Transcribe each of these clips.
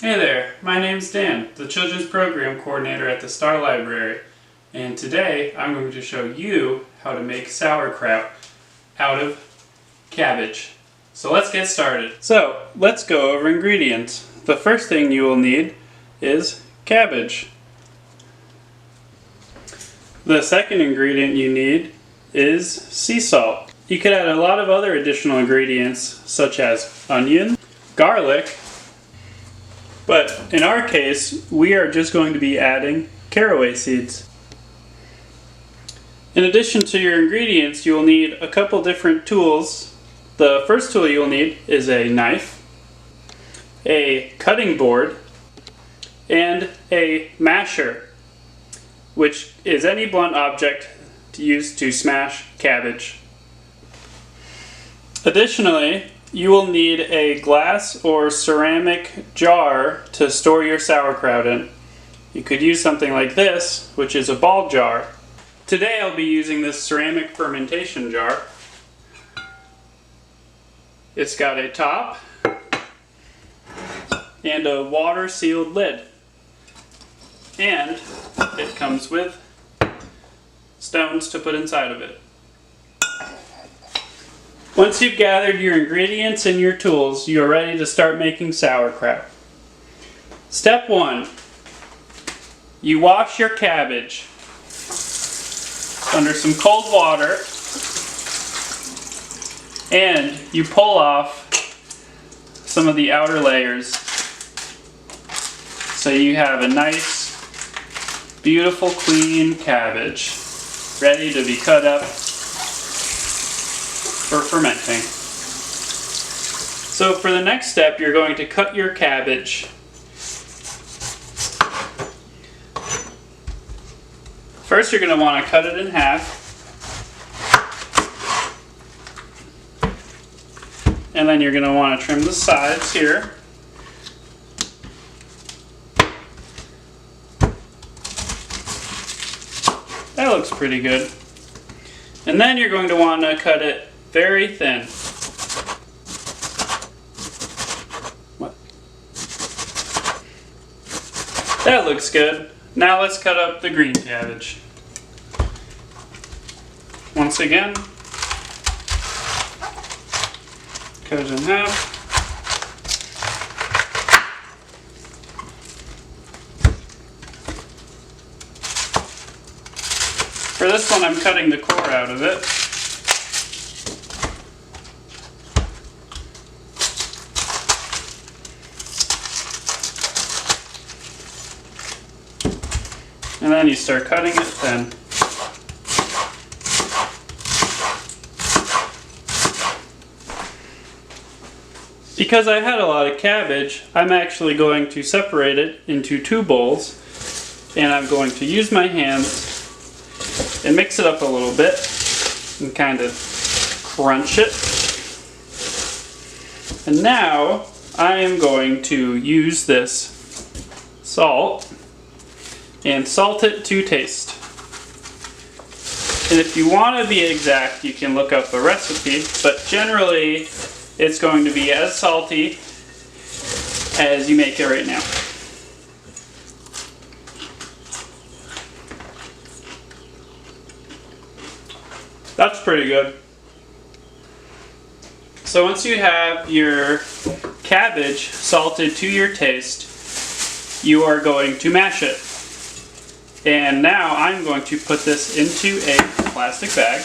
Hey there, my name's Dan, the Children's Program Coordinator at the Star Library, and today I'm going to show you how to make sauerkraut out of cabbage. So let's get started. So let's go over ingredients. The first thing you will need is cabbage. The second ingredient you need is sea salt. You could add a lot of other additional ingredients such as onion, garlic, but in our case, we are just going to be adding caraway seeds. In addition to your ingredients, you will need a couple different tools. The first tool you'll need is a knife, a cutting board, and a masher, which is any blunt object used to smash cabbage. Additionally, you will need a glass or ceramic jar to store your sauerkraut in. You could use something like this, which is a ball jar. Today I'll be using this ceramic fermentation jar. It's got a top and a water-sealed lid. And it comes with stones to put inside of it. Once you've gathered your ingredients and your tools, you're ready to start making sauerkraut. Step 1. You wash your cabbage under some cold water and you pull off some of the outer layers so you have a nice, beautiful, clean cabbage ready to be cut up for fermenting. So for the next step, you're going to cut your cabbage. First, you're going to want to cut it in half. And then you're going to want to trim the sides here. That looks pretty good. And then you're going to want to cut it very thin. What? That looks good. Now let's cut up the green cabbage. Once again, cut it in half. For this one, I'm cutting the core out of it. And then you start cutting it thin. Because I had a lot of cabbage, I'm actually going to separate it into 2 bowls, and I'm going to use my hands and mix it up a little bit and kind of crunch it. And now I am going to use this salt and salt it to taste. And if you want to be exact, you can look up a recipe, but generally it's going to be as salty as you make it right now. That's pretty good. So once you have your cabbage salted to your taste, you are going to mash it. And now I'm going to put this into a plastic bag.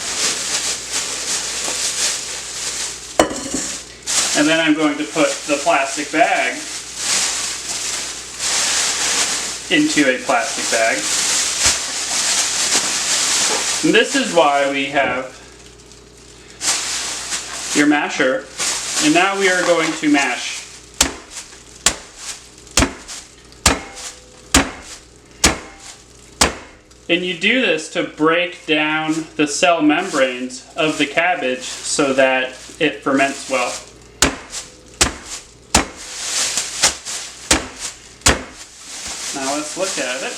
And then I'm going to put the plastic bag into a plastic bag. And this is why we have your masher. And now we are going to mash. And you do this to break down the cell membranes of the cabbage so that it ferments well. Now let's look at it.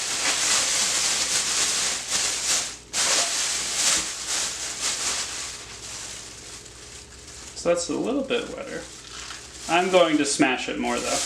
So that's a little bit wetter. I'm going to smash it more though.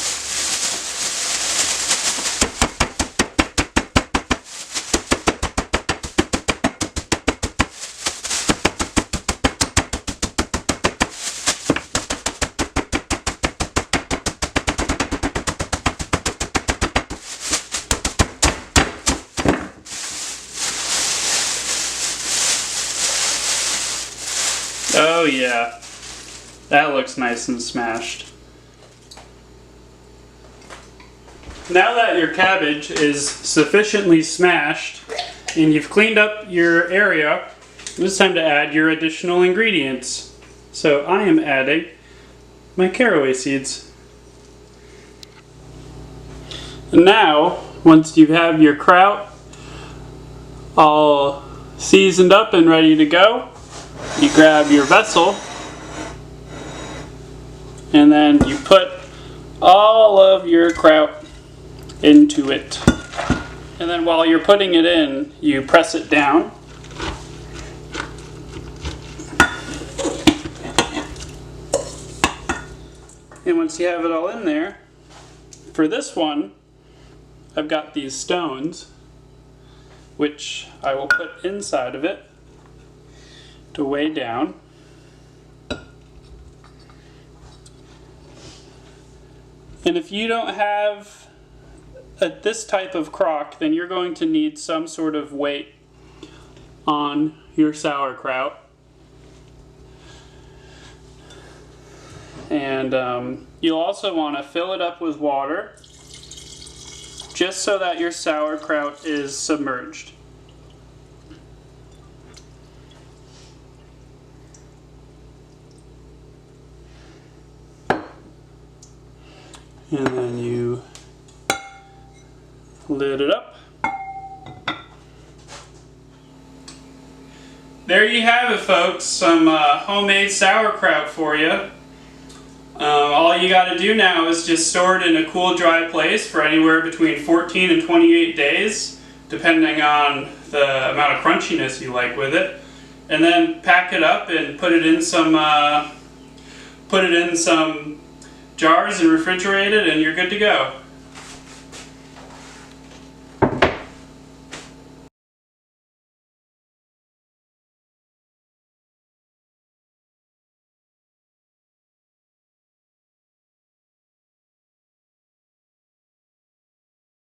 Oh yeah, that looks nice and smashed. Now that your cabbage is sufficiently smashed and you've cleaned up your area, it's time to add your additional ingredients. So I am adding my caraway seeds. And now, once you have your kraut all seasoned up and ready to go, you grab your vessel and then you put all of your kraut into it. And then while you're putting it in, you press it down. And once you have it all in there, for this one, I've got these stones, which I will put inside of it to weigh down. And if you don't have this type of crock, then you're going to need some sort of weight on your sauerkraut. And you'll also want to fill it up with water, just so that your sauerkraut is submerged. And then you lid it up. There you have it, folks, some homemade sauerkraut for you. All you got to do now is just store it in a cool, dry place for anywhere between 14 and 28 days, depending on the amount of crunchiness you like with it. And then pack it up and put it in some jars and refrigerate it, and you're good to go.